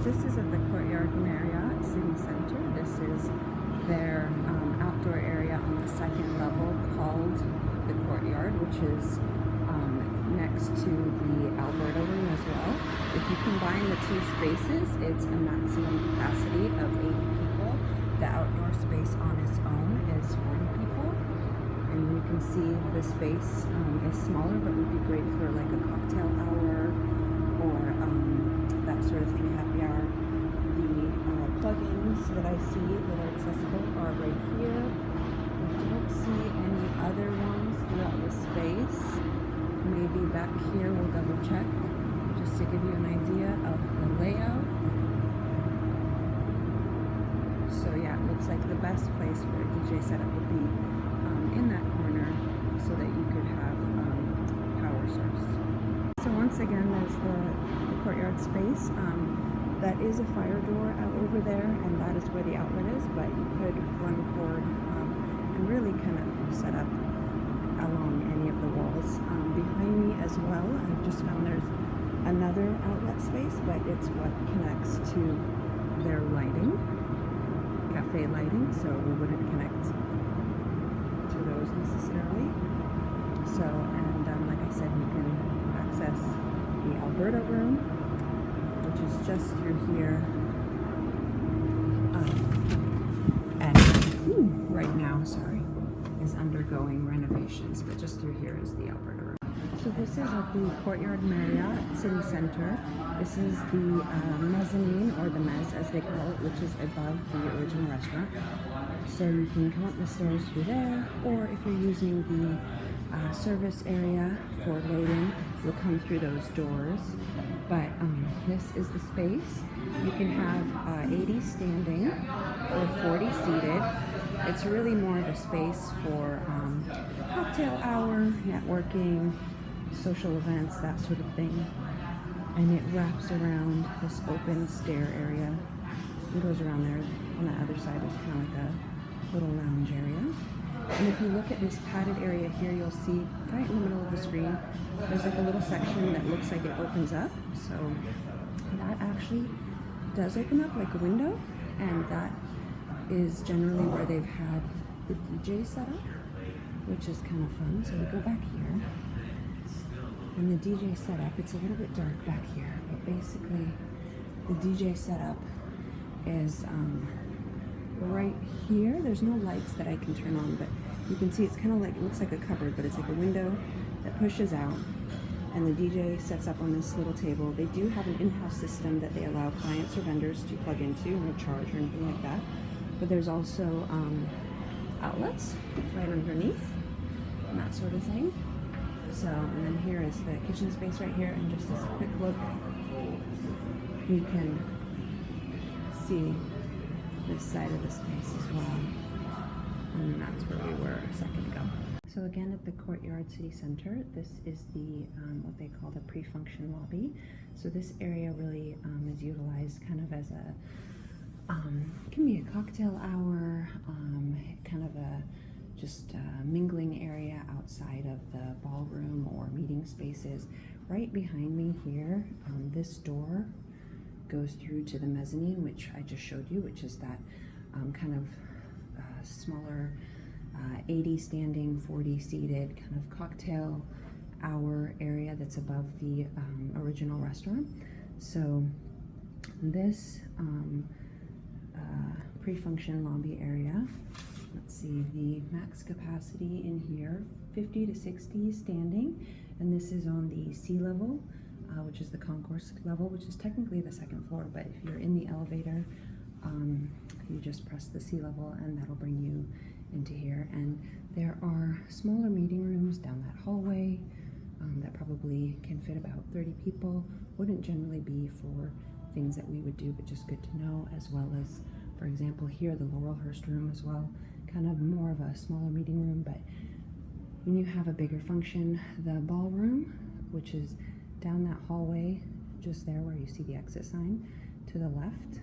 This is at the Courtyard Marriott City Center. This is their outdoor area on the second level called the Courtyard, which is next to the Alberta Room as well. If you combine the two spaces, it's a maximum capacity of 80 people. The outdoor space on its own is 40 people. And you can see the space is smaller, but would be great for like a cocktail hour or that sort of thing, happy hour. The plugins that I see that are accessible are right here. I don't see any other ones throughout the space. Maybe back here, we'll double check just to give you an idea of the layout. So yeah, it looks like the best place for a DJ setup would be in that corner so that you could have power source. So once again, there's the courtyard space. That is a fire door out over there, and that is where the outlet is, but you could run cord and really kind of set up along any of the walls. Behind me as well, I've just found there's another outlet space, but it's what connects to their lighting, cafe lighting, so we wouldn't connect to those necessarily. So, and like I said, you can access the Alberta Room, which is just through here, and right now, sorry, is undergoing renovations, but just through here is the Alberta Room. So this is at the Courtyard Marriott City Center. This is the mezzanine, or the mezz as they call it, which is above the original restaurant. So you can come up the stairs through there, or if you're using the service area for loading, you'll come through those doors. But this is the space. You can have 80 standing or 40 seated. It's really more of a space for cocktail hour, networking, social events, that sort of thing. And it wraps around this open stair area. It goes around there. On the other side is kind of like a little lounge area. And if you look at this padded area here, you'll see right in the middle of the screen, there's like a little section that looks like it opens up. So that actually does open up like a window, and that is generally where they've had the DJ set up, which is kind of fun. So we go back here, and the DJ setup, it's a little bit dark back here, but basically the DJ setup is right here. There's no lights that I can turn on, but you can see it's kind of like, it looks like a cupboard, but it's like a window that pushes out, and the DJ sets up on this little table. They do have an in-house system that they allow clients or vendors to plug into, no charge or anything like that. But there's also outlets right underneath and that sort of thing. So, and then here is the kitchen space right here, and just as a quick look, you can see this side of the space as well, and that's where we were a second ago. So again, at the Courtyard City Center, this is the what they call the pre-function lobby. So this area really is utilized kind of as a can be a cocktail hour, kind of a just mingling area outside of the ballroom or meeting spaces. Right behind me here, this door goes through to the mezzanine, which I just showed you, which is that kind of smaller 80 standing, 40 seated kind of cocktail hour area that's above the original restaurant. So this pre-function lobby area, let's see, the max capacity in here, 50 to 60 standing, and this is on the C level, which is the concourse level, which is technically the second floor, but if you're in the elevator, you just press the C level and that'll bring you into here. And there are smaller meeting rooms down that hallway that probably can fit about 30 people. Wouldn't generally be for things that we would do, but just good to know, as well as, for example, here, the Laurelhurst Room as well, kind of more of a smaller meeting room. But when you have a bigger function, the ballroom, which is down that hallway, just there where you see the exit sign, to the left,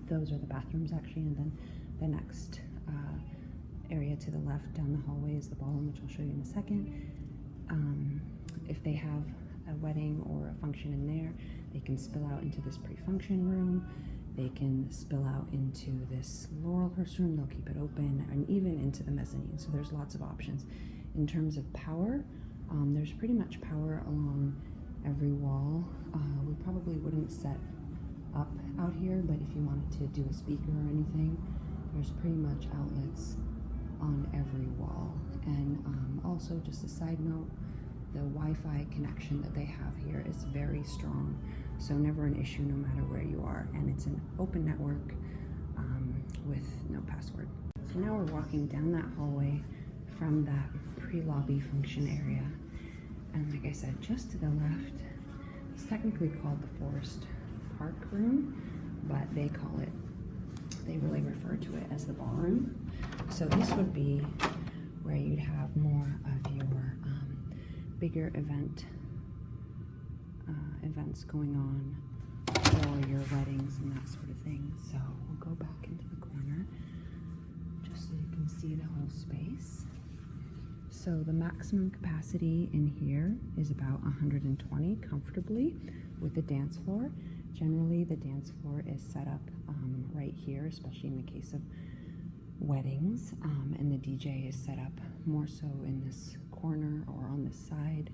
those are the bathrooms actually, and then the next area to the left down the hallway is the ballroom, which I'll show you in a second. If they have a wedding or a function in there, they can spill out into this pre-function room. They can spill out into this Laurelhurst room, they'll keep it open, and even into the mezzanine. So there's lots of options. In terms of power, there's pretty much power along every wall. We probably wouldn't set up out here, but if you wanted to do a speaker or anything, there's pretty much outlets on every wall. And also, just a side note, the Wi-Fi connection that they have here is very strong, so never an issue no matter where you are, and it's an open network with no password. So now we're walking down that hallway from that pre-lobby function area, and like I said, just to the left, it's technically called the Forest Park Room, but they really refer to it as the ballroom. So this would be where you'd have more of your bigger events going on, or your weddings and that sort of thing. So we'll go back into the corner just so you can see the whole space. So the maximum capacity in here is about 120 comfortably with the dance floor. Generally, the dance floor is set up right here, especially in the case of weddings, and the DJ is set up more so in this corner or on this side.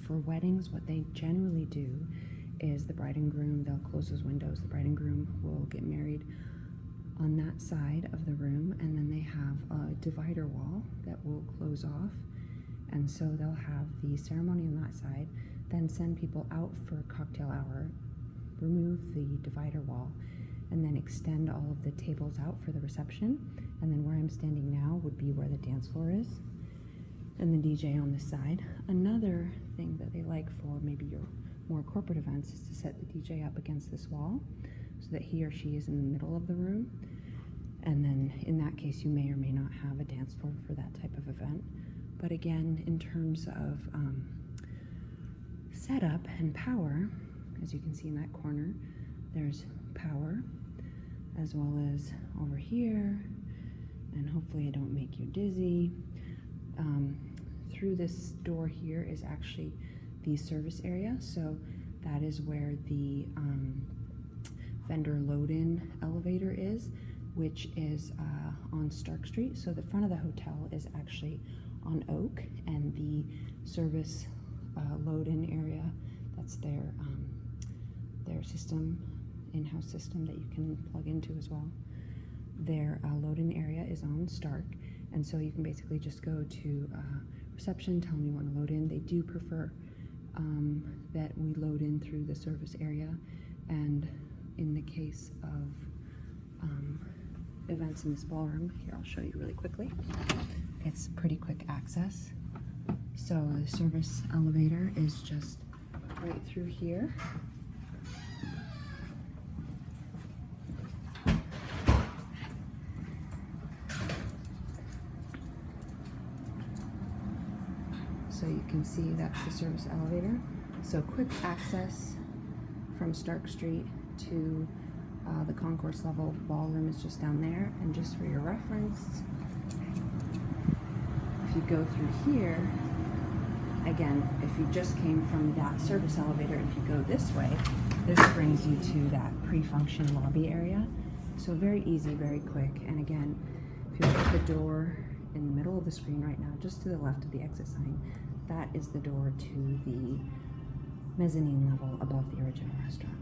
For weddings, what they generally do is the bride and groom, they'll close those windows, the bride and groom will get married on that side of the room, and then they have a divider wall that will close off, and so they'll have the ceremony on that side, then send people out for cocktail hour, remove the divider wall, and then extend all of the tables out for the reception. And then where I'm standing now would be where the dance floor is, and the DJ on this side. Another thing that they like for maybe your more corporate events is to set the DJ up against this wall so that he or she is in the middle of the room. And then in that case, you may or may not have a dance floor for that type of event. But again, in terms of setup and power, as you can see in that corner, there's power, as well as over here, and hopefully I don't make you dizzy. Through this door here is actually the service area, so that is where the vendor load-in elevator is, which is on Stark Street. So the front of the hotel is actually on Oak, and the service load-in area, that's their system, in-house system that you can plug into as well. Their load-in area is on Stark, and so you can basically just go to reception, tell them you want to load in. They do prefer that we load in through the service area, and in the case of events in this ballroom, here I'll show you really quickly. It's pretty quick access. So the service elevator is just right through here. So you can see that's the service elevator. So quick access from Stark Street to the concourse level. Ballroom is just down there. And just for your reference, if you go through here, again, if you just came from that service elevator, if you go this way, this brings you to that pre-function lobby area. So very easy, very quick. And again, if you look at the door in the middle of the screen right now, just to the left of the exit sign, that is the door to the mezzanine level above the original restaurant.